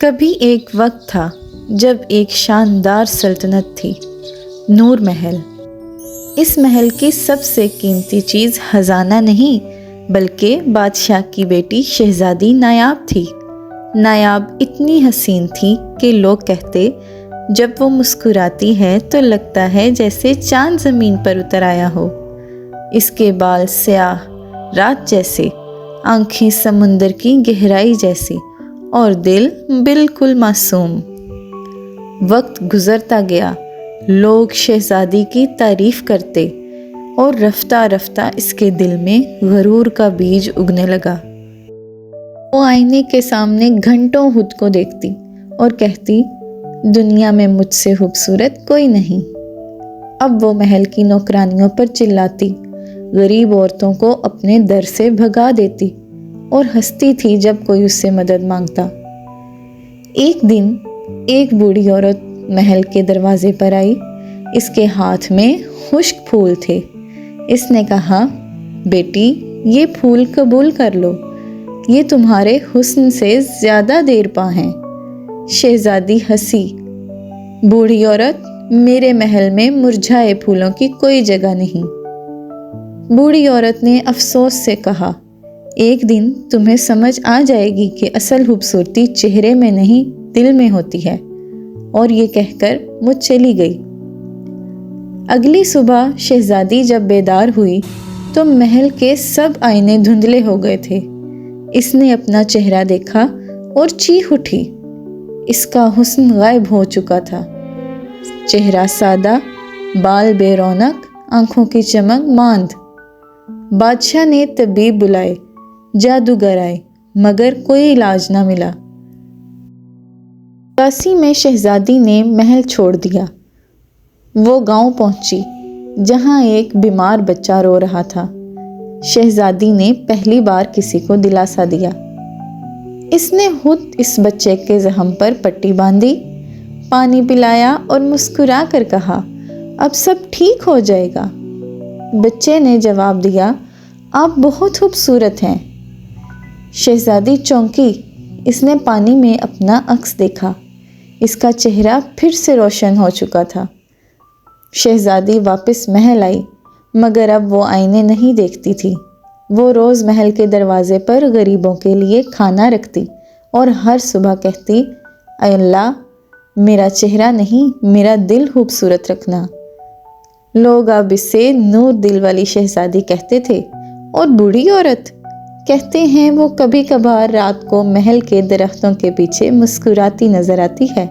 کبھی ایک وقت تھا جب ایک شاندار سلطنت تھی، نور محل۔ اس محل کی سب سے قیمتی چیز خزانہ نہیں بلکہ بادشاہ کی بیٹی شہزادی نایاب تھی۔ نایاب اتنی حسین تھی کہ لوگ کہتے جب وہ مسکراتی ہے تو لگتا ہے جیسے چاند زمین پر اتر آیا ہو۔ اس کے بال سیاہ رات جیسے، آنکھیں سمندر کی گہرائی جیسی اور دل بالکل معصوم۔ وقت گزرتا گیا، لوگ شہزادی کی تعریف کرتے اور رفتہ رفتہ اس کے دل میں غرور کا بیج اگنے لگا۔ وہ آئینے کے سامنے گھنٹوں خود کو دیکھتی اور کہتی دنیا میں مجھ سے خوبصورت کوئی نہیں۔ اب وہ محل کی نوکرانیوں پر چلاتی، غریب عورتوں کو اپنے در سے بھگا دیتی اور ہنستی تھی جب کوئی اس سے مدد مانگتا۔ ایک دن ایک بوڑھی عورت محل کے دروازے پر آئی۔ اس کے ہاتھ میں خشک پھول تھے۔ اس نے کہا، بیٹی یہ پھول قبول کر لو، یہ تمہارے حسن سے زیادہ دیر پا ہیں۔ شہزادی ہنسی، بوڑھی عورت میرے محل میں مرجھائے پھولوں کی کوئی جگہ نہیں۔ بوڑھی عورت نے افسوس سے کہا، ایک دن تمہیں سمجھ آ جائے گی کہ اصل خوبصورتی چہرے میں نہیں دل میں ہوتی ہے، اور یہ کہہ کر وہ چلی گئی۔ اگلی صبح شہزادی جب بیدار ہوئی تو محل کے سب آئینے دھندلے ہو گئے تھے۔ اس نے اپنا چہرہ دیکھا اور چیخ اٹھی۔ اس کا حسن غائب ہو چکا تھا۔ چہرہ سادہ، بال بے رونق، آنکھوں کی چمک ماند۔ بادشاہ نے طبیب بلائے، جادوگر آئے، مگر کوئی علاج نہ ملا۔ اداسی میں شہزادی نے محل چھوڑ دیا۔ وہ گاؤں پہنچی جہاں ایک بیمار بچہ رو رہا تھا۔ شہزادی نے پہلی بار کسی کو دلاسا دیا۔ اس نے خود اس بچے کے زخم پر پٹی باندھی، پانی پلایا اور مسکرا کر کہا، اب سب ٹھیک ہو جائے گا۔ بچے نے جواب دیا، آپ بہت خوبصورت ہیں۔ شہزادی چونکی۔ اس نے پانی میں اپنا عکس دیکھا۔ اس کا چہرہ پھر سے روشن ہو چکا تھا۔ شہزادی واپس محل آئی، مگر اب وہ آئینے نہیں دیکھتی تھی۔ وہ روز محل کے دروازے پر غریبوں کے لیے کھانا رکھتی اور ہر صبح کہتی، اے اللہ میرا چہرہ نہیں میرا دل خوبصورت رکھنا۔ لوگ اب اسے نور دل والی شہزادی کہتے تھے، اور بوڑھی عورت کہتے ہیں وہ کبھی کبھار رات کو محل کے درختوں کے پیچھے مسکراتی نظر آتی ہے۔